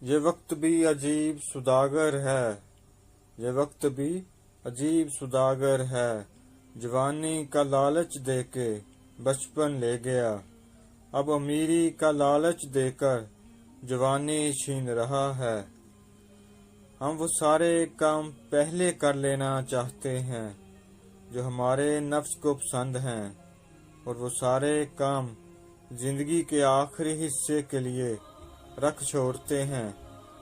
یہ وقت بھی عجیب سوداگر ہے، یہ وقت بھی عجیب سوداگر ہے، جوانی کا لالچ دے کے بچپن لے گیا، اب امیری کا لالچ دے کر جوانی چھین رہا ہے۔ ہم وہ سارے کام پہلے کر لینا چاہتے ہیں جو ہمارے نفس کو پسند ہیں، اور وہ سارے کام زندگی کے آخری حصے کے لیے رکھ چھوڑتے ہیں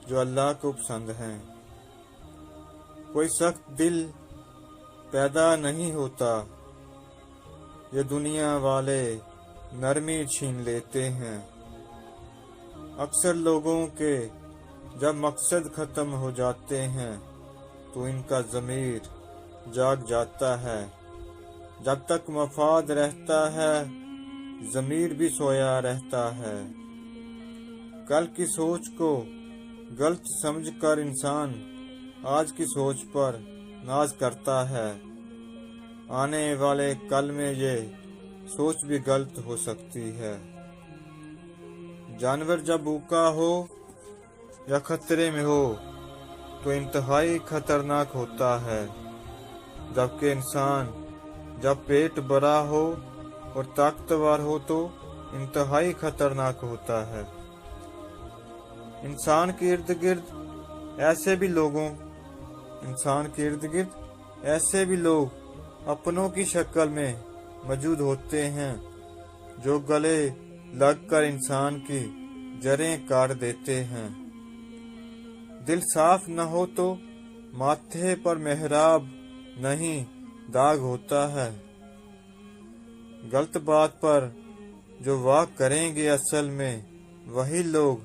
جو اللہ کو پسند ہیں۔ کوئی سخت دل پیدا نہیں ہوتا، یہ دنیا والے نرمی چھین لیتے ہیں۔ اکثر لوگوں کے جب مقصد ختم ہو جاتے ہیں تو ان کا ضمیر جاگ جاتا ہے، جب تک مفاد رہتا ہے ضمیر بھی سویا رہتا ہے۔ کل کی سوچ کو غلط سمجھ کر انسان آج کی سوچ پر ناز کرتا ہے، آنے والے کل میں یہ سوچ بھی غلط ہو سکتی ہے۔ جانور جب بھوکا ہو یا خطرے میں ہو تو انتہائی خطرناک ہوتا ہے، جبکہ انسان جب پیٹ بھرا ہو اور طاقتور ہو تو انتہائی خطرناک ہوتا ہے۔ انسان کے ارد گرد ایسے بھی لوگ اپنوں کی شکل میں موجود ہوتے ہیں جو گلے لگ کر انسان کی جڑیں کاٹ دیتے ہیں۔ دل صاف نہ ہو تو ماتھے پر محراب نہیں داغ ہوتا ہے۔ غلط بات پر جو واہ کریں گے اصل میں وہی لوگ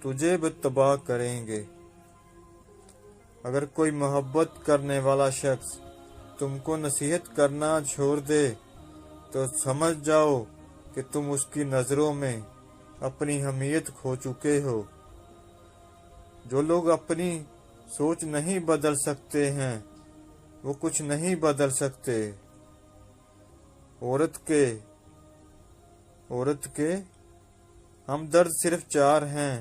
تجھے بھی تباہ کریں گے۔ اگر کوئی محبت کرنے والا شخص تم کو نصیحت کرنا چھوڑ دے تو سمجھ جاؤ کہ تم اس کی نظروں میں اپنی اہمیت کھو چکے ہو۔ جو لوگ اپنی سوچ نہیں بدل سکتے ہیں وہ کچھ نہیں بدل سکتے۔ عورت کے ہمدرد صرف 4 ہیں: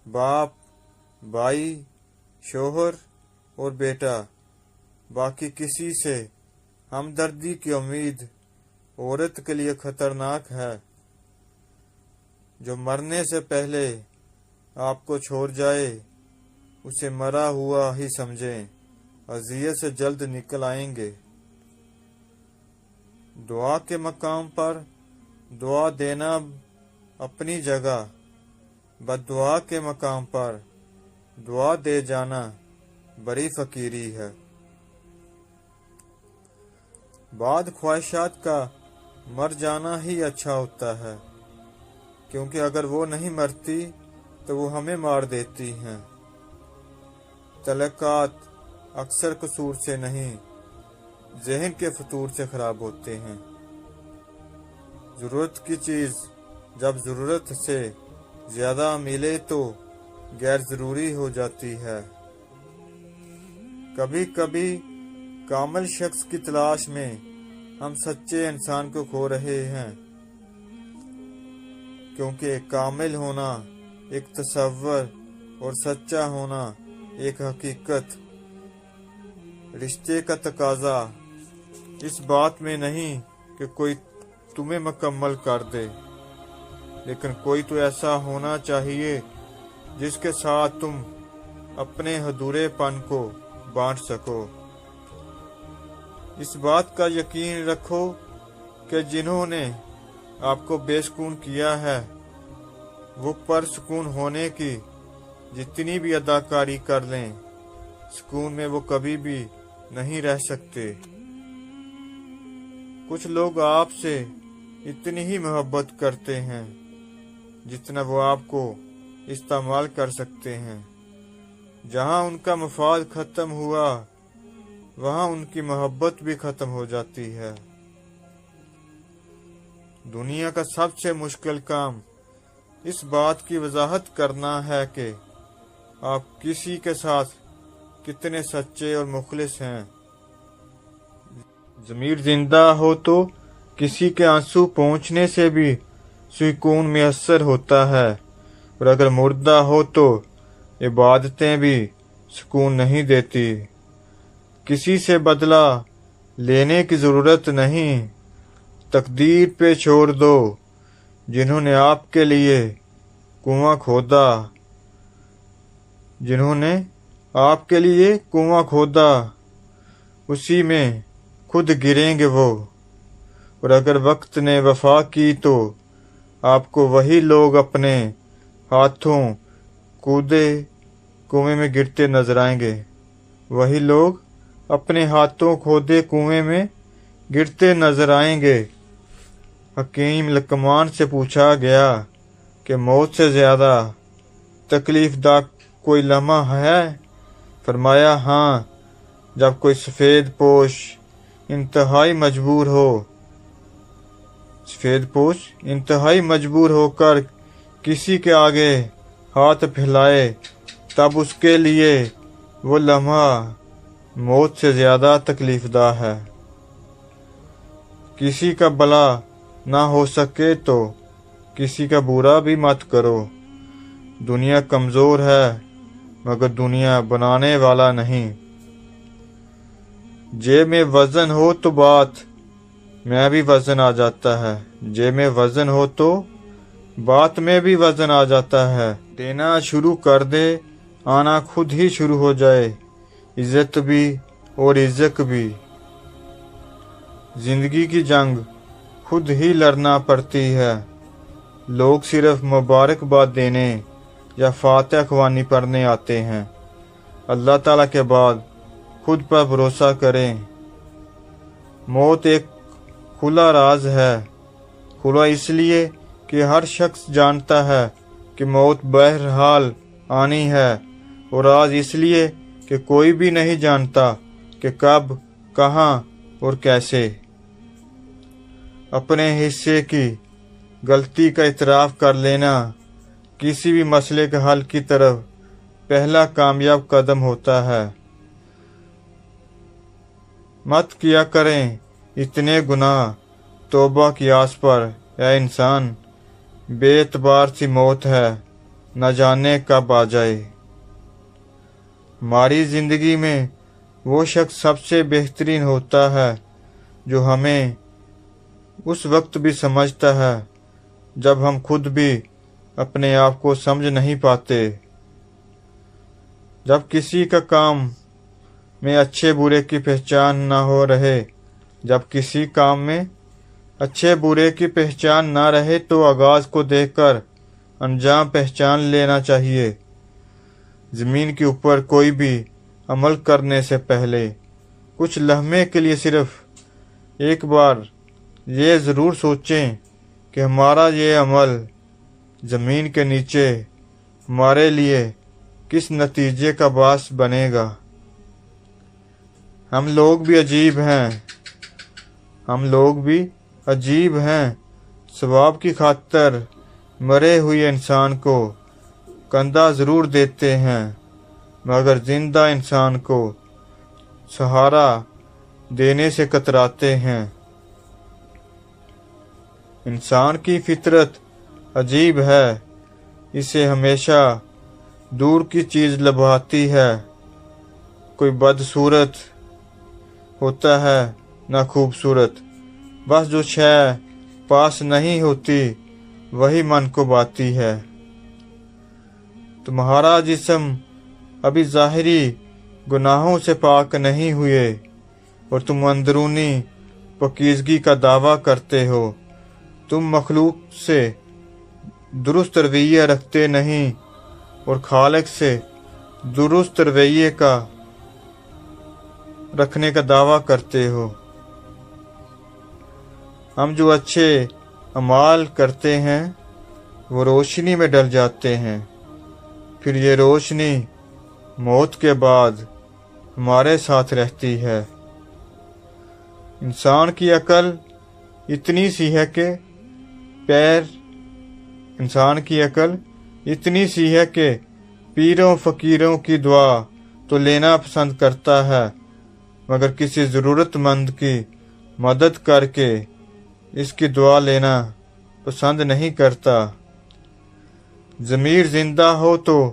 باپ، بھائی، شوہر اور بیٹا۔ باقی کسی سے ہمدردی کی امید عورت کے لیے خطرناک ہے۔ جو مرنے سے پہلے آپ کو چھوڑ جائے اسے مرا ہوا ہی سمجھیں، اذیت سے جلد نکل آئیں گے۔ دعا کے مقام پر دعا دینا اپنی جگہ، بد دعا کے مقام پر دعا دے جانا بڑی فقیری ہے۔ بعد خواہشات کا مر جانا ہی اچھا ہوتا ہے، کیونکہ اگر وہ نہیں مرتی تو وہ ہمیں مار دیتی ہیں۔ تعلقات اکثر قصور سے نہیں، ذہن کے فطور سے خراب ہوتے ہیں۔ ضرورت کی چیز جب ضرورت سے زیادہ ملے تو غیر ضروری ہو جاتی ہے۔ کبھی کبھی کامل شخص کی تلاش میں ہم سچے انسان کو کھو رہے ہیں، کیونکہ کامل ہونا ایک تصور اور سچا ہونا ایک حقیقت۔ رشتے کا تقاضا اس بات میں نہیں کہ کوئی تمہیں مکمل کر دے، لیکن کوئی تو ایسا ہونا چاہیے جس کے ساتھ تم اپنے ادھورے پن کو بانٹ سکو۔ اس بات کا یقین رکھو کہ جنہوں نے آپ کو بے سکون کیا ہے وہ پر سکون ہونے کی جتنی بھی اداکاری کر لیں، سکون میں وہ کبھی بھی نہیں رہ سکتے۔ کچھ لوگ آپ سے اتنی ہی محبت کرتے ہیں جتنا وہ آپ کو استعمال کر سکتے ہیں۔ جہاں ان کا مفاد ختم ہوا وہاں ان کی محبت بھی ختم ہو جاتی ہے۔ دنیا کا سب سے مشکل کام اس بات کی وضاحت کرنا ہے کہ آپ کسی کے ساتھ کتنے سچے اور مخلص ہیں۔ ضمیر زندہ ہو تو کسی کے آنسو پہنچنے سے بھی سکون میسر ہوتا ہے، اور اگر مردہ ہو تو عبادتیں بھی سکون نہیں دیتی۔ کسی سے بدلہ لینے کی ضرورت نہیں، تقدیر پہ چھوڑ دو جنہوں نے آپ کے لیے کنواں کھودا، جنہوں نے آپ کے لیے کنواں کھودا، اسی میں خود گریں گے وہ۔ اور اگر وقت نے وفا کی تو آپ کو وہی لوگ اپنے ہاتھوں کودے کنویں میں گرتے نظر آئیں گے، وہی لوگ اپنے ہاتھوں کھودے کنویں میں گرتے نظر آئیں گے۔ حکیم لقمان سے پوچھا گیا کہ موت سے زیادہ تکلیف دہ کوئی لمحہ ہے؟ فرمایا ہاں، جب کوئی سفید پوش انتہائی مجبور ہو کر کسی کے آگے ہاتھ پھیلائے، تب اس کے لیے وہ لمحہ موت سے زیادہ تکلیف دہ ہے۔ کسی کا بھلا نہ ہو سکے تو کسی کا برا بھی مت کرو۔ دنیا کمزور ہے مگر دنیا بنانے والا نہیں۔ جیب میں وزن ہو تو بات میں بھی وزن آ جاتا ہے، جیب میں وزن ہو تو بات میں بھی وزن آ جاتا ہے۔ دینا شروع کر دے آنا خود ہی شروع ہو جائے، عزت بھی اور عزت بھی۔ زندگی کی جنگ خود ہی لڑنا پڑتی ہے، لوگ صرف مبارکباد دینے یا فاتح خوانی پڑھنے آتے ہیں۔ اللہ تعالیٰ کے بعد خود پر بھروسہ کریں۔ موت ایک کھلا راز ہے، کھلا اس لیے کہ ہر شخص جانتا ہے کہ موت بہرحال آنی ہے، اور راز اس لیے کہ کوئی بھی نہیں جانتا کہ کب، کہاں اور کیسے۔ اپنے حصے کی غلطی کا اعتراف کر لینا کسی بھی مسئلے کے حل کی طرف پہلا کامیاب قدم ہوتا ہے۔ مت کیا کریں اتنے گناہ توبہ کی آس پر، اے انسان، بے اعتبار سی موت ہے، نہ جانے کب آ جائے۔ ہماری زندگی میں وہ شخص سب سے بہترین ہوتا ہے جو ہمیں اس وقت بھی سمجھتا ہے جب ہم خود بھی اپنے آپ کو سمجھ نہیں پاتے۔ جب کسی کا کام میں اچھے برے کی پہچان نہ ہو رہے، جب کسی کام میں اچھے برے کی پہچان نہ رہے تو آغاز کو دیکھ کر انجام پہچان لینا چاہیے۔ زمین کے اوپر کوئی بھی عمل کرنے سے پہلے کچھ لمحے کے لیے صرف ایک بار یہ ضرور سوچیں کہ ہمارا یہ عمل زمین کے نیچے ہمارے لیے کس نتیجے کا باعث بنے گا۔ ہم لوگ بھی عجیب ہیں، ثواب کی خاطر مرے ہوئے انسان کو کندھا ضرور دیتے ہیں مگر زندہ انسان کو سہارا دینے سے کتراتے ہیں۔ انسان کی فطرت عجیب ہے، اسے ہمیشہ دور کی چیز لبھاتی ہے۔ کوئی بدصورت ہوتا ہے نہ خوبصورت، بس جو شے پاس نہیں ہوتی وہی من کو بھاتی ہے۔ تمہارا جسم ابھی ظاہری گناہوں سے پاک نہیں ہوئے اور تم اندرونی پاکیزگی کا دعویٰ کرتے ہو۔ تم مخلوق سے درست رویہ رکھتے نہیں اور خالق سے درست رویے کا رکھنے کا دعویٰ کرتے ہو۔ ہم جو اچھے اعمال کرتے ہیں وہ روشنی میں ڈل جاتے ہیں، پھر یہ روشنی موت کے بعد ہمارے ساتھ رہتی ہے۔ انسان کی عقل اتنی سی ہے کہ پیروں فقیروں کی دعا تو لینا پسند کرتا ہے مگر کسی ضرورت مند کی مدد کر کے اس کی دعا لینا پسند نہیں کرتا۔ ضمیر زندہ ہو تو